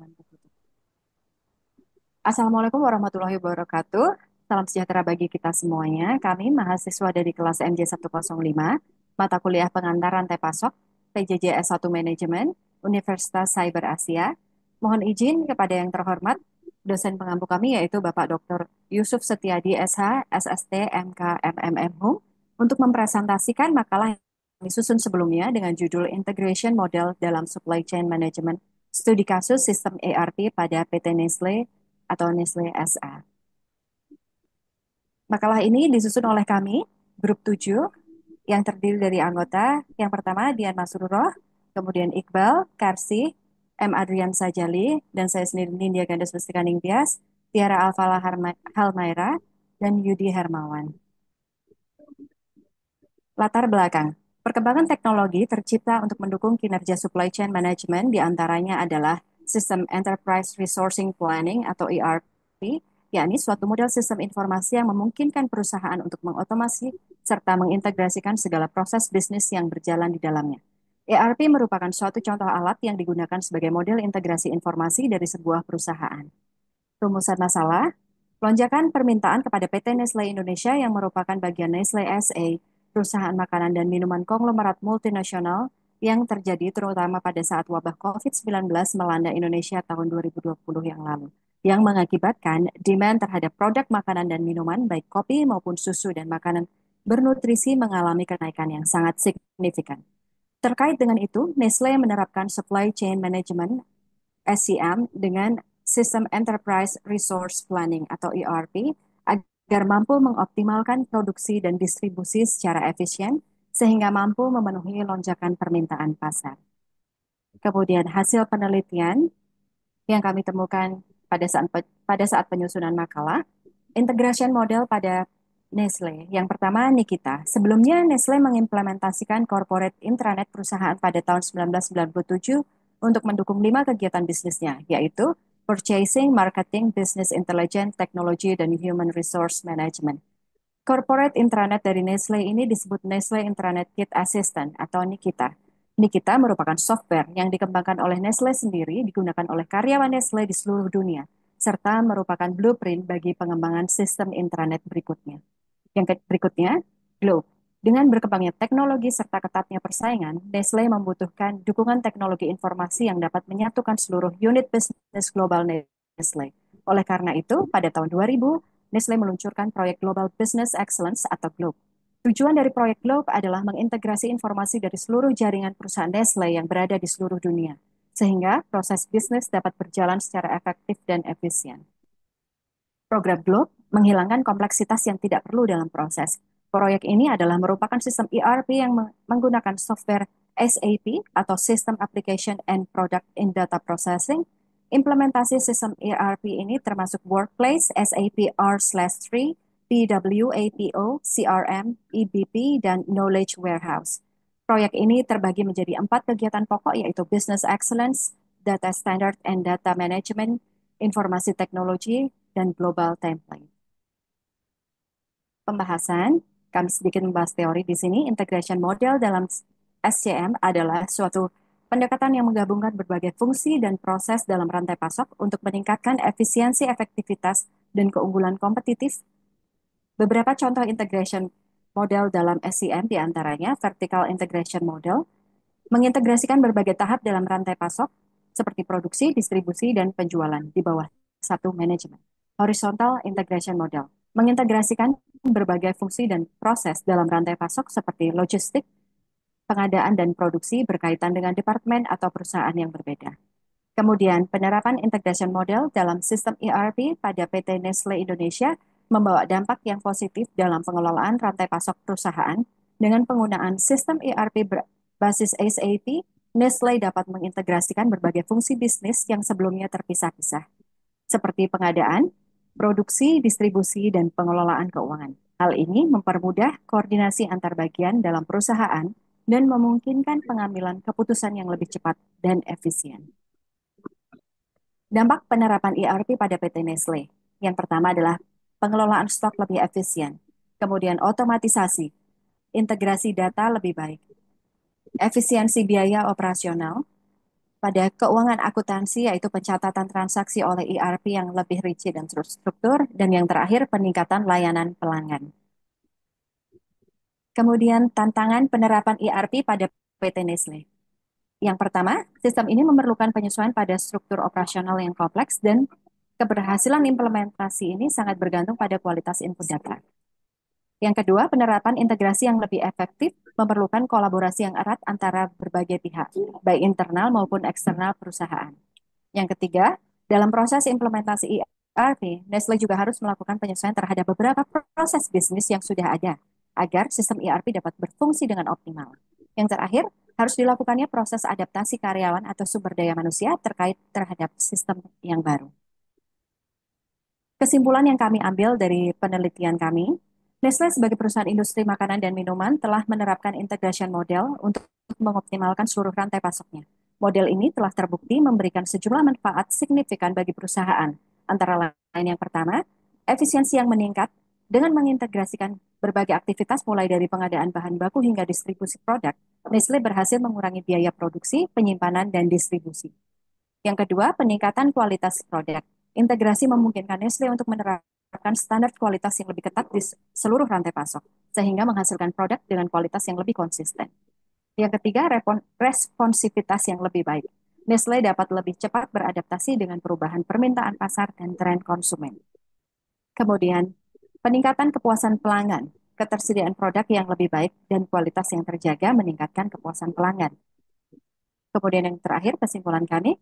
Jangan tertutup. Assalamualaikum warahmatullahi wabarakatuh. Salam sejahtera bagi kita semuanya. Kami mahasiswa dari kelas MJ105, mata kuliah pengantar rantai pasok, PJJ S1 Manajemen, Universitas Cyber Asia. Mohon izin kepada yang terhormat, dosen pengampu kami yaitu Bapak Dr. Yusuf Setiadi SH, SST, MK, MMM Hum, untuk mempresentasikan makalah yang disusun sebelumnya dengan judul Integration Model dalam Supply Chain Management, Studi Kasus Sistem ERP pada PT Nestle atau Nestle SA. Makalah ini disusun oleh kami, grup 7, yang terdiri dari anggota yang pertama Dian Masruroh, kemudian Iqbal, Karsi, M. Adrian Sajali, dan saya sendiri Nindya Gandes Mustika Ningtyas, Tiara Alfala Halmaira, dan Yudi Hermawan. Latar belakang. Perkembangan teknologi tercipta untuk mendukung kinerja supply chain management, diantaranya adalah Sistem Enterprise Resourcing Planning atau ERP, yakni suatu model sistem informasi yang memungkinkan perusahaan untuk mengotomasi serta mengintegrasikan segala proses bisnis yang berjalan di dalamnya. ERP merupakan suatu contoh alat yang digunakan sebagai model integrasi informasi dari sebuah perusahaan. Rumusan masalah, lonjakan permintaan kepada PT Nestle Indonesia yang merupakan bagian Nestle SA, perusahaan makanan dan minuman konglomerat multinasional yang terjadi terutama pada saat wabah COVID-19 melanda Indonesia tahun 2020 yang lalu, yang mengakibatkan demand terhadap produk makanan dan minuman baik kopi maupun susu dan makanan bernutrisi mengalami kenaikan yang sangat signifikan. Terkait dengan itu, Nestle menerapkan Supply Chain Management SCM dengan Sistem Enterprise Resource Planning atau ERP agar mampu mengoptimalkan produksi dan distribusi secara efisien sehingga mampu memenuhi lonjakan permintaan pasar. Kemudian hasil penelitian yang kami temukan pada saat penyusunan makalah, integration model pada Nestle. Yang pertama, Nikita. Sebelumnya, Nestle mengimplementasikan corporate intranet perusahaan pada tahun 1997 untuk mendukung 5 kegiatan bisnisnya, yaitu Purchasing, Marketing, Business Intelligence, Technology, dan Human Resource Management. Corporate intranet dari Nestle ini disebut Nestle Intranet Kit Assistant atau Nikita. Nikita merupakan software yang dikembangkan oleh Nestle sendiri, digunakan oleh karyawan Nestle di seluruh dunia, serta merupakan blueprint bagi pengembangan sistem intranet berikutnya. Yang berikutnya, Globe. Dengan berkembangnya teknologi serta ketatnya persaingan, Nestle membutuhkan dukungan teknologi informasi yang dapat menyatukan seluruh unit bisnis global Nestle. Oleh karena itu, pada tahun 2000, Nestle meluncurkan proyek Global Business Excellence atau GLOBE. Tujuan dari proyek GLOBE adalah mengintegrasi informasi dari seluruh jaringan perusahaan Nestle yang berada di seluruh dunia, sehingga proses bisnis dapat berjalan secara efektif dan efisien. Program GLOBE menghilangkan kompleksitas yang tidak perlu dalam proses. Proyek ini adalah merupakan sistem ERP yang menggunakan software SAP atau System Application and Product in Data Processing. Implementasi sistem ERP ini termasuk Workplace, SAP R/3, PWAPO, CRM, EBP, dan Knowledge Warehouse. Proyek ini terbagi menjadi 4 kegiatan pokok yaitu Business Excellence, Data Standard and Data Management, Informasi Teknologi, dan Global Template. Pembahasan, kami sedikit membahas teori di sini. Integration model dalam SCM adalah suatu pendekatan yang menggabungkan berbagai fungsi dan proses dalam rantai pasok untuk meningkatkan efisiensi, efektivitas, dan keunggulan kompetitif. Beberapa contoh integration model dalam SCM diantaranya vertical integration model, mengintegrasikan berbagai tahap dalam rantai pasok seperti produksi, distribusi, dan penjualan di bawah satu manajemen. Horizontal integration model, mengintegrasikan berbagai fungsi dan proses dalam rantai pasok seperti logistik, pengadaan, dan produksi berkaitan dengan departemen atau perusahaan yang berbeda. Kemudian, penerapan integration model dalam sistem ERP pada PT Nestle Indonesia membawa dampak yang positif dalam pengelolaan rantai pasok perusahaan. Dengan penggunaan sistem ERP berbasis SAP, Nestle dapat mengintegrasikan berbagai fungsi bisnis yang sebelumnya terpisah-pisah, seperti pengadaan, produksi, distribusi, dan pengelolaan keuangan. Hal ini mempermudah koordinasi antar bagian dalam perusahaan dan memungkinkan pengambilan keputusan yang lebih cepat dan efisien. Dampak penerapan ERP pada PT Nestle. Yang pertama adalah pengelolaan stok lebih efisien, kemudian otomatisasi, integrasi data lebih baik, efisiensi biaya operasional, pada keuangan akuntansi, yaitu pencatatan transaksi oleh ERP yang lebih rinci dan terstruktur, dan yang terakhir peningkatan layanan pelanggan. Kemudian tantangan penerapan ERP pada PT Nestle. Yang pertama, sistem ini memerlukan penyesuaian pada struktur operasional yang kompleks dan keberhasilan implementasi ini sangat bergantung pada kualitas input data. Yang kedua, penerapan integrasi yang lebih efektif memerlukan kolaborasi yang erat antara berbagai pihak, baik internal maupun eksternal perusahaan. Yang ketiga, dalam proses implementasi ERP, Nestle juga harus melakukan penyesuaian terhadap beberapa proses bisnis yang sudah ada, agar sistem ERP dapat berfungsi dengan optimal. Yang terakhir, harus dilakukannya proses adaptasi karyawan atau sumber daya manusia terkait terhadap sistem yang baru. Kesimpulan yang kami ambil dari penelitian kami, Nestle sebagai perusahaan industri makanan dan minuman telah menerapkan integration model untuk mengoptimalkan seluruh rantai pasoknya. Model ini telah terbukti memberikan sejumlah manfaat signifikan bagi perusahaan. Antara lain yang pertama, efisiensi yang meningkat dengan mengintegrasikan berbagai aktivitas mulai dari pengadaan bahan baku hingga distribusi produk. Nestle berhasil mengurangi biaya produksi, penyimpanan, dan distribusi. Yang kedua, peningkatan kualitas produk. Integrasi memungkinkan Nestle untuk menerapkan standar kualitas yang lebih ketat di seluruh rantai pasok, sehingga menghasilkan produk dengan kualitas yang lebih konsisten. Yang ketiga, responsivitas yang lebih baik. Nestle dapat lebih cepat beradaptasi dengan perubahan permintaan pasar dan tren konsumen. Kemudian, peningkatan kepuasan pelanggan. Ketersediaan produk yang lebih baik dan kualitas yang terjaga meningkatkan kepuasan pelanggan. Kemudian yang terakhir, kesimpulan kami,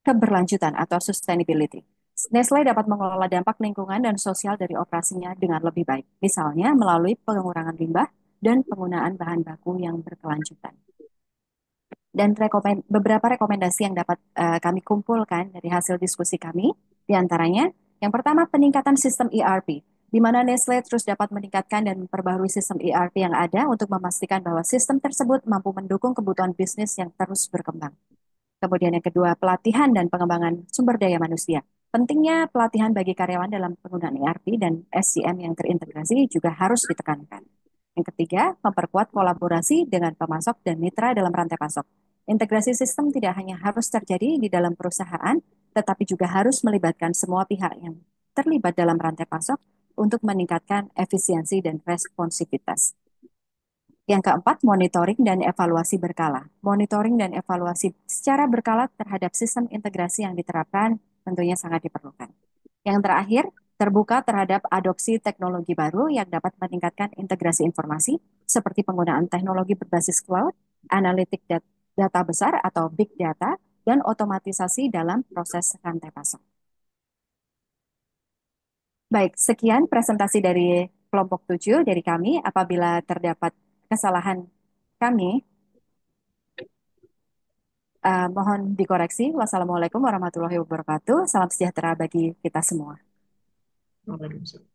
keberlanjutan atau sustainability. Nestle dapat mengelola dampak lingkungan dan sosial dari operasinya dengan lebih baik, misalnya melalui pengurangan limbah dan penggunaan bahan baku yang berkelanjutan. Dan beberapa rekomendasi yang dapat kami kumpulkan dari hasil diskusi kami, diantaranya yang pertama peningkatan sistem ERP, di mana Nestle terus dapat meningkatkan dan memperbarui sistem ERP yang ada untuk memastikan bahwa sistem tersebut mampu mendukung kebutuhan bisnis yang terus berkembang. Kemudian yang kedua, pelatihan dan pengembangan sumber daya manusia. Pentingnya pelatihan bagi karyawan dalam penggunaan ERP dan SCM yang terintegrasi juga harus ditekankan. Yang ketiga, memperkuat kolaborasi dengan pemasok dan mitra dalam rantai pasok. Integrasi sistem tidak hanya harus terjadi di dalam perusahaan, tetapi juga harus melibatkan semua pihak yang terlibat dalam rantai pasok untuk meningkatkan efisiensi dan responsivitas. Yang keempat, monitoring dan evaluasi berkala. Monitoring dan evaluasi secara berkala terhadap sistem integrasi yang diterapkan tentunya sangat diperlukan. Yang terakhir, terbuka terhadap adopsi teknologi baru yang dapat meningkatkan integrasi informasi seperti penggunaan teknologi berbasis cloud, analitik data besar atau big data, dan otomatisasi dalam proses rantai pasok. Baik, sekian presentasi dari kelompok 7 dari kami. Apabila terdapat kesalahan kami, mohon dikoreksi. Wassalamualaikum warahmatullahi wabarakatuh. Salam sejahtera bagi kita semua. Waalaikumsalam.